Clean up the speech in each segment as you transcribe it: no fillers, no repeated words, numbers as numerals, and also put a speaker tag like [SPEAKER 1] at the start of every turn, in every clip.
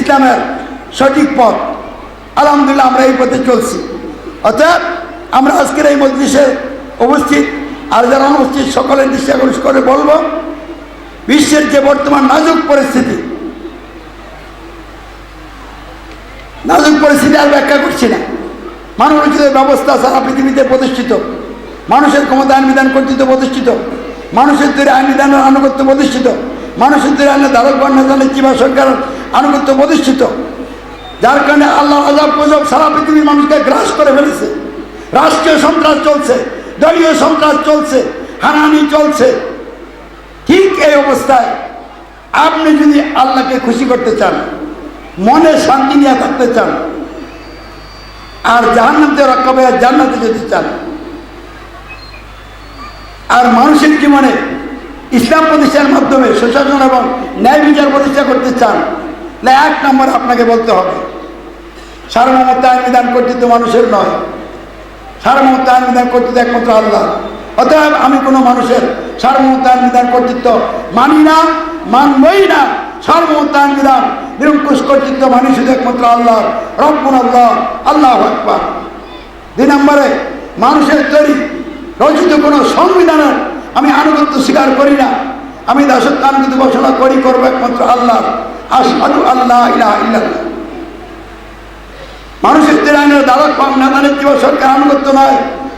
[SPEAKER 1] ইসলামের সঠিক পথ। আলহামদুলিল্লাহ আমরা এই পথে চলছি। অর্থাৎ আমরা আজকের এই মজলিসে উপস্থিত আর যারা অনুপস্থিত সকলের দৃষ্টি আকর্ষণ করে বলবো, বিশ্বের যে বর্তমান নাজুক পরিস্থিতি আর ব্যাখ্যা করছি না। মানবাধিকার ব্যবস্থা সারা পৃথিবীতে প্রতিষ্ঠিত, মানুষের ক্ষমতা আইন বিধান কর্তৃত্ব প্রতিষ্ঠিত, মানুষের তৈরি আইন বিধানের আনুগত্য প্রতিষ্ঠিত, মানুষের তৈরি আইনের ধারক নেতা চিবা সরকারের আনুগত্য প্রতিষ্ঠিত, যার কারণে আল্লাহ আযাব গজব সারা পৃথিবীর মানুষকে গ্রাস করে ফেলেছে। রাষ্ট্রীয় সন্ত্রাস চলছে, দলীয় সন্ত্রাস চলছে, হানাহানি চলছে। ঠিক এই অবস্থায় আপনি যদি আল্লাহকে খুশি করতে চান, মনে শান্তি নিয়ে থাকতে চান, আর জাহান্নাম থেকে রক্ষা পেয়ে জান্নাতে যেতে চান, আর মানুষের জীবনে ইসলাম প্রতিষ্ঠার মাধ্যমে সুশাসন এবং ন্যায় বিচার প্রতিষ্ঠা করতে চান, তাহলে 1 নম্বর আপনাকে বলতে হবে সার্বভৌমত্ব আইন বিধান কর্তৃত্ব মানুষের নয়, সার্বভৌমত্ব আইন বিধান কর্তৃত্ব একমাত্র আল্লাহ। অতএব আমি কোনো মানুষের সার্বভৌমত্ব আইন বিধান কর্তৃত্ব মানি না, মানবই না। সার্বভৌমত্ব আইন বিধান নিরঙ্কুশ কর্তৃত্ব মানি শুধু একমাত্র আল্লাহ, রব্বুল আল্লাহ, আল্লাহু আকবার। 2 নম্বরে মানুষের তৈরি রচিত কোনো সংবিধানের আমি আনুগত্য স্বীকার করি না। আমি দাসত্ব আনুগত্য ঘোষণা করবো একমাত্র আল্লাহ। আশহাদু আল্লা ইলাহা ইল্লাল্লাহ। মানুষের তৈরি আইনের দ্বারক নেতা নেত্রী বা সরকার আনুগত্য নয়,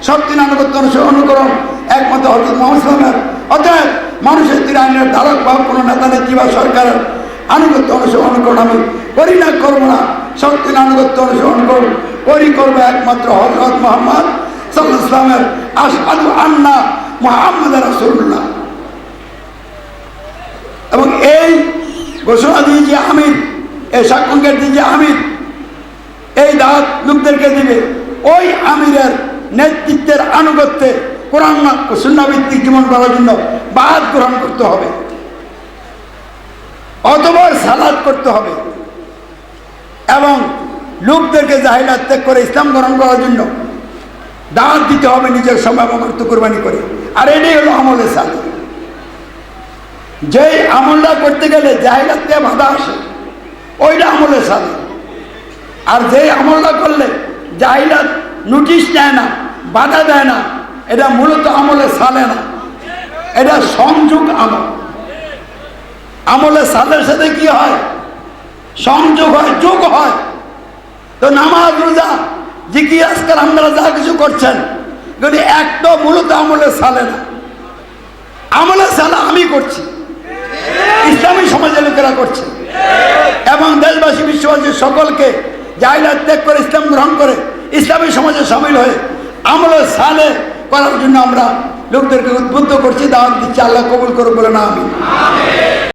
[SPEAKER 1] সত্যিন আনুগত্য অনুকরণ একমাত্র হযরত মুহাম্মদ সাল্লাল্লাহু আলাইহি ওয়াসাল্লামের। অতএব মানুষের তৈরি আইনের দ্বারক বা কোনো নেতা নেত্রী বা সরকারের আনুগত্য অনুকরণ আমি করি না, করবো না। সত্যিন আনুগত্য অনুসরণ করবো একমাত্র হযরত মুহাম্মদ সাল্লাল্লাহু আলাইহি ওয়াসাল্লামের। আশহাদু আন্না মুহাম্মাদার রাসূলুল্লাহ। এবং এই ঘোষণা দিয়ে যে আমির, এই সাক্ষাৎকার দিয়ে যে আমির এই দাওয়াত লোকদেরকে দিবে, ওই আমিরের নেতৃত্বের আনুগত্যে কোরআন সুন্নাহ ভিত্তিক জীবন করার জন্য বাদ গ্রহণ করতে হবে, অথবা সালাত করতে হবে, এবং লোকদেরকে জাহিলাত ত্যাগ করে ইসলাম গ্রহণ করার জন্য দাওয়াত দিতে হবে নিজের সময় এবং অর্থ কোরবানি করে। আর এটাই হলো আমলে সালেহ। যেই আমলটা করতে গেলে জাহিলাত থেকে বাধা আসে, ওইটা আমলে সালেহ। আর যেই আমলটা করলে জাহিলাত নোটিশ দেয় না, বাধা দেয় না, এটা মূলত আমলে সালেহ না, এটা সংযোগ আমল। আমলে সালের সাথে কি হয়? সংযোগ হয়, যোগ হয়। তো নামাজ, রোজা, জিকির, আজকাল আপনারা যা কিছু করছেন, যদি একটা মূলত আমলে সালেহ না। আমলে সালেহ আমি করছি, ইসলামী সমাজের লোকেরা করছে, এবং দেশবাসী বিশ্ববাসী সকলকে জাহিলাত ত্যাগ করে ইসলাম গ্রহণ করে ইসলামী সমাজে সামিল হয়ে আমলে সালেহ করার জন্য আমরা লোকদেরকে উদ্বুদ্ধ করছি, দাওয়াত দিচ্ছি। আল্লাহ কবুল করুন বলে না আমিন।